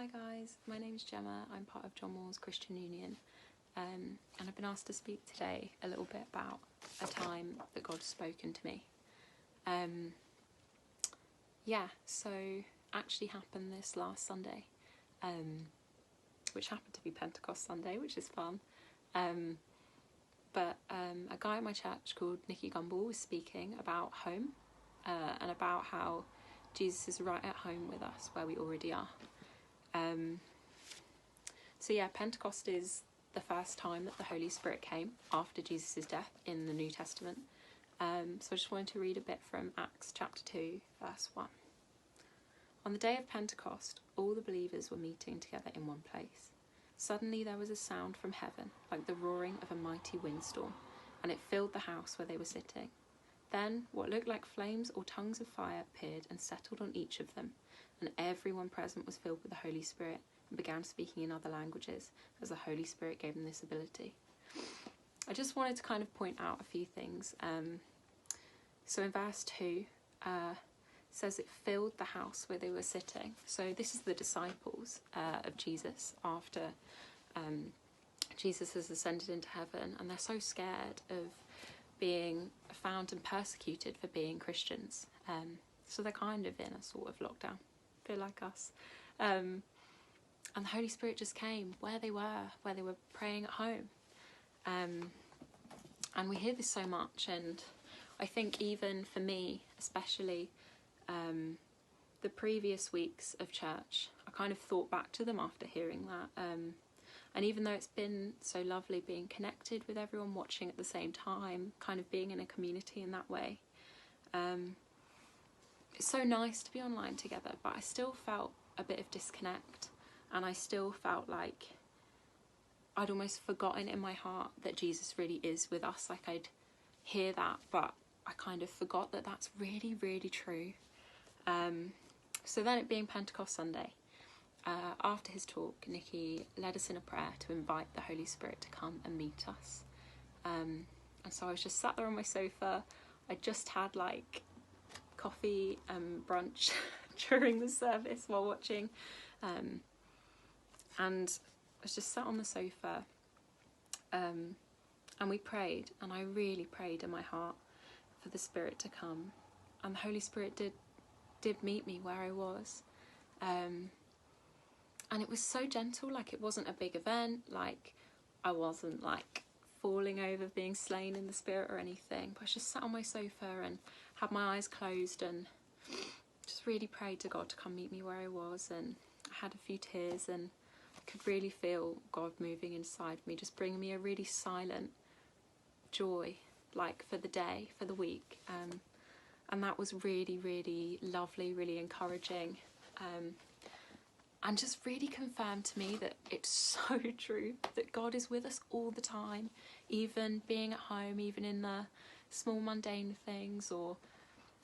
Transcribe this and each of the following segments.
Hi guys, my name is Gemma. I'm part of John Moore's Christian Union, and I've been asked to speak today a little bit about a time that God's spoken to me. So actually happened this last Sunday, which happened to be Pentecost Sunday, which is fun. But a guy at my church called Nicky was speaking about home and about how Jesus is right at home with us where we already are. Pentecost is the first time that the Holy Spirit came after Jesus' death in the New Testament. So I just wanted to read a bit from Acts chapter 2, verse 1. On the day of Pentecost, all the believers were meeting together in one place. Suddenly there was a sound from heaven, like the roaring of a mighty windstorm, and it filled the house where they were sitting. Then what looked like flames or tongues of fire appeared and settled on each of them, and everyone present was filled with the Holy Spirit and began speaking in other languages as the Holy Spirit gave them this ability. I just wanted to kind of point out a few things. So in verse 2, says it filled the house where they were sitting. So this is the disciples of Jesus after Jesus has ascended into heaven, and they're so scared of being found and persecuted for being Christians. So they're kind of in a sort of lockdown, a bit like us. And the Holy Spirit just came where they were praying at home. And we hear this so much, and I think even for me, especially, the previous weeks of church, I kind of thought back to them after hearing that. And even though it's been so lovely being connected with everyone, watching at the same time, kind of being in a community in that way, it's so nice to be online together, but I still felt a bit of disconnect, and I still felt like I'd almost forgotten in my heart that Jesus really is with us. Like, I'd hear that, but I kind of forgot that that's really, really true. So then, it being Pentecost Sunday, after his talk, Nicky led us in a prayer to invite the Holy Spirit to come and meet us. And so I was just sat there on my sofa. I just had like coffee and brunch during the service while watching, and I was just sat on the sofa, and we prayed, and I really prayed in my heart for the Spirit to come, and the Holy Spirit did meet me where I was, and it was so gentle. Like, it wasn't a big event, like I wasn't like falling over, being slain in the Spirit or anything, but I just sat on my sofa and had my eyes closed and just really prayed to God to come meet me where I was. And I had a few tears, and I could really feel God moving inside me, just bringing me a really silent joy, like for the day, for the week, and that was really, really lovely, really encouraging, and just really confirmed to me that it's so true that God is with us all the time, even being at home, even in the small mundane things, or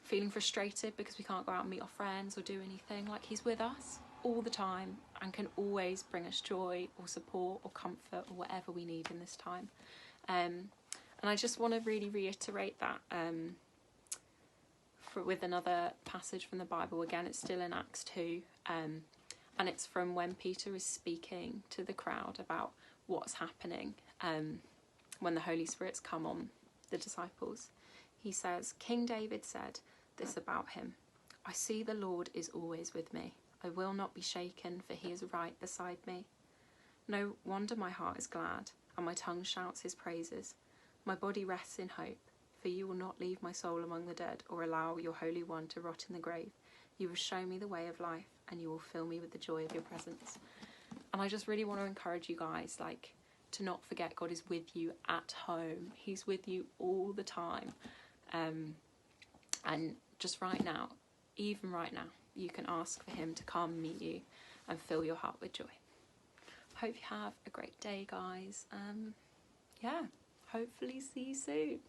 feeling frustrated because we can't go out and meet our friends or do anything. Like, he's with us all the time and can always bring us joy or support or comfort or whatever we need in this time. And I just want to really reiterate that with another passage from the Bible. Again, it's still in Acts 2, and it's from when Peter is speaking to the crowd about what's happening when the Holy Spirit's come on the disciples. He says, "King David said this about him, 'I see the Lord is always with me. I will not be shaken, for he is right beside me. No wonder my heart is glad, and my tongue shouts his praises. My body rests in hope, for you will not leave my soul among the dead, or allow your Holy One to rot in the grave. You will show me the way of life, and you will fill me with the joy of your presence.'" And I just really want to encourage you guys, like, to not forget God is with you at home. He's with you all the time. And just right now, even right now, you can ask for him to come meet you and fill your heart with joy. Hope you have a great day, guys. Hopefully see you soon.